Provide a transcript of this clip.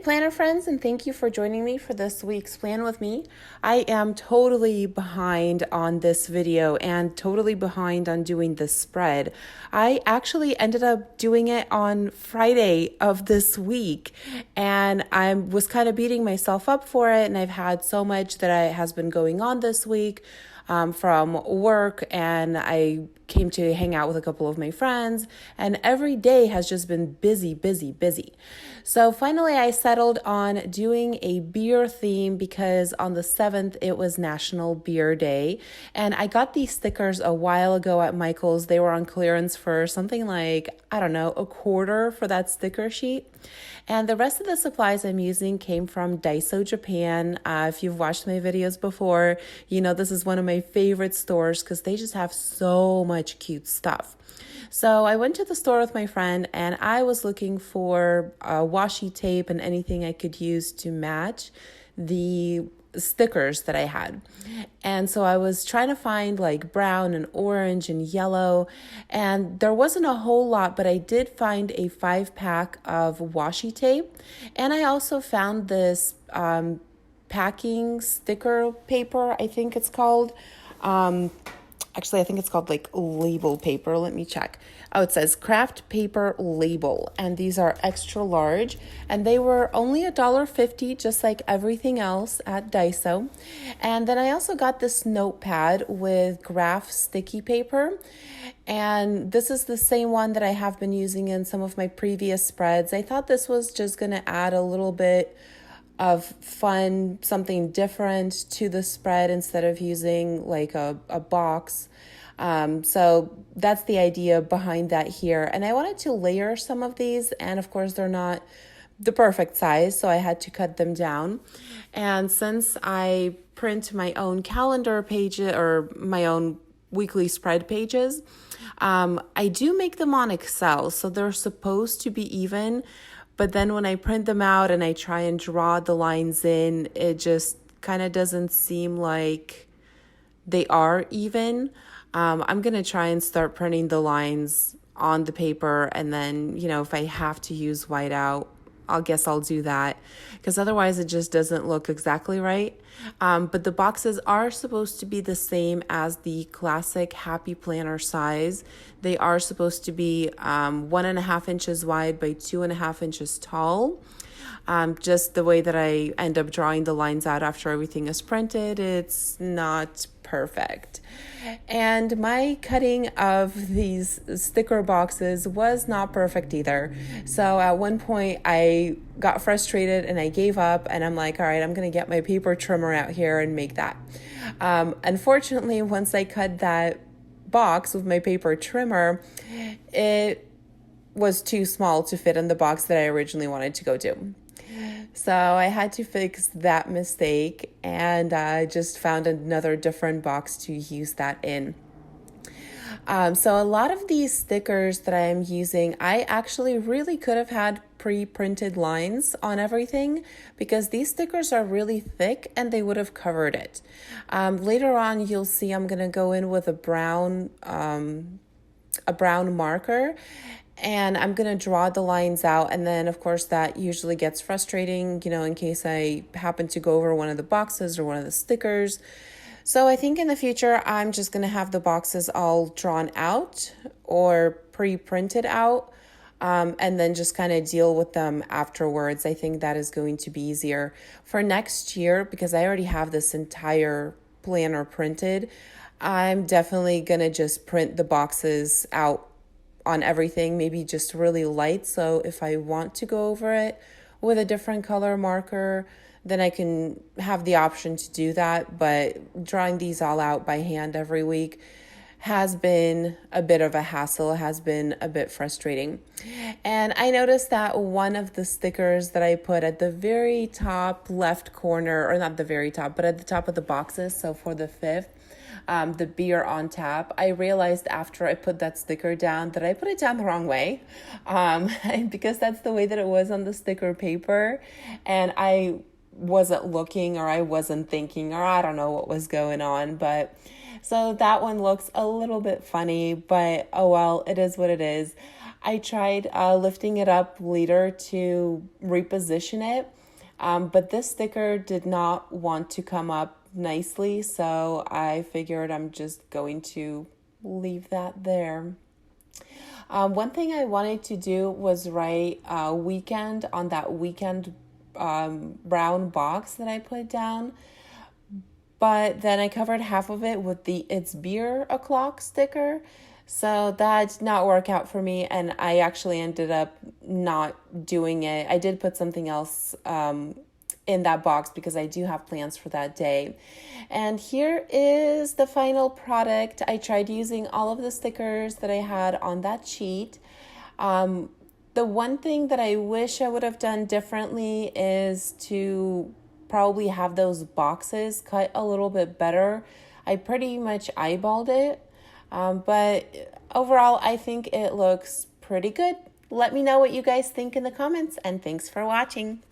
planner friends, and thank you for joining me for this week's Plan with Me. I am totally behind on this video and totally behind on doing this spread. I actually ended up doing it on Friday of this week, and I was kind of beating myself up for it, and I've had so much that has been going on this week. From work, and I came to hang out with a couple of my friends, and every day has just been busy, busy, busy. So finally I settled on doing a beer theme because on the 7th it was National Beer Day, and I got these stickers a while ago at Michael's. They were on clearance for something like, I don't know, $1.25 for that sticker sheet. And the rest of the supplies I'm using came from Daiso Japan. If you've watched my videos before, you know this is one of my favorite stores because they just have so much cute stuff. So I went to the store with my friend and I was looking for washi tape and anything I could use to match the stickers that I had. And so I was trying to find like brown and orange and yellow, and there wasn't a whole lot, but I did find a 5-pack of washi tape. And I also found this packing sticker paper, I think it's called. Actually, I think it's called like label paper. Let me check. Oh, it says craft paper label. And these are extra large. And they were only $1.50, just like everything else at Daiso. And then I also got this notepad with graph sticky paper. And this is the same one that I have been using in some of my previous spreads. I thought this was just going to add a little bit of fun, something different to the spread instead of using like a box. So that's the idea behind that here. And I wanted to layer some of these, and of course they're not the perfect size, so I had to cut them down. And since I print my own calendar pages or my own weekly spread pages, I do make them on Excel, so they're supposed to be even. But then when I print them out and I try and draw the lines in, it just kind of doesn't seem like they are even. I'm going to try and start printing the lines on the paper. And then, if I have to use whiteout, I guess I'll do that, because otherwise it just doesn't look exactly right. But the boxes are supposed to be the same as the classic Happy Planner size. They are supposed to be 1.5 inches wide by 2.5 inches tall. Just the way that I end up drawing the lines out after everything is printed, it's not perfect. And my cutting of these sticker boxes was not perfect either. So at one point I got frustrated and I gave up, and I'm like, all right, I'm going to get my paper trimmer out here and make that. Unfortunately, once I cut that box with my paper trimmer, it was too small to fit in the box that I originally wanted to go to. So I had to fix that mistake, and I just found another different box to use that in. So a lot of these stickers that I am using, I actually really could have had pre-printed lines on everything, because these stickers are really thick and they would have covered it. Later on, you'll see I'm going to go in with a brown marker, and I'm going to draw the lines out. And then, of course, that usually gets frustrating, in case I happen to go over one of the boxes or one of the stickers. So I think in the future, I'm just going to have the boxes all drawn out or pre-printed out, and then just kind of deal with them afterwards. I think that is going to be easier. For next year, because I already have this entire planner printed, I'm definitely going to just print the boxes out on everything, maybe just really light. So if I want to go over it with a different color marker, then I can have the option to do that. But drawing these all out by hand every week has been a bit of a hassle, has been a bit frustrating. And I noticed that one of the stickers that I put at the very top left corner, or not the very top, but at the top of the boxes, so for the 5th, the beer on tap, I realized after I put that sticker down that I put it down the wrong way, because that's the way that it was on the sticker paper, and I wasn't looking, or I wasn't thinking, or I don't know what was going on. But so that one looks a little bit funny, but oh well, it is what it is. I tried lifting it up later to reposition it, But this sticker did not want to come up nicely, so I figured I'm just going to leave that there. One thing I wanted to do was write weekend on that weekend brown box that I put down. But then I covered half of it with the It's Beer O'Clock sticker. So that did not work out for me, and I actually ended up not doing it. I did put something else in that box because I do have plans for that day. And here is the final product. I tried using all of the stickers that I had on that sheet. The one thing that I wish I would have done differently is to probably have those boxes cut a little bit better. I pretty much eyeballed it, but overall I think it looks pretty good. Let me know what you guys think in the comments, and thanks for watching.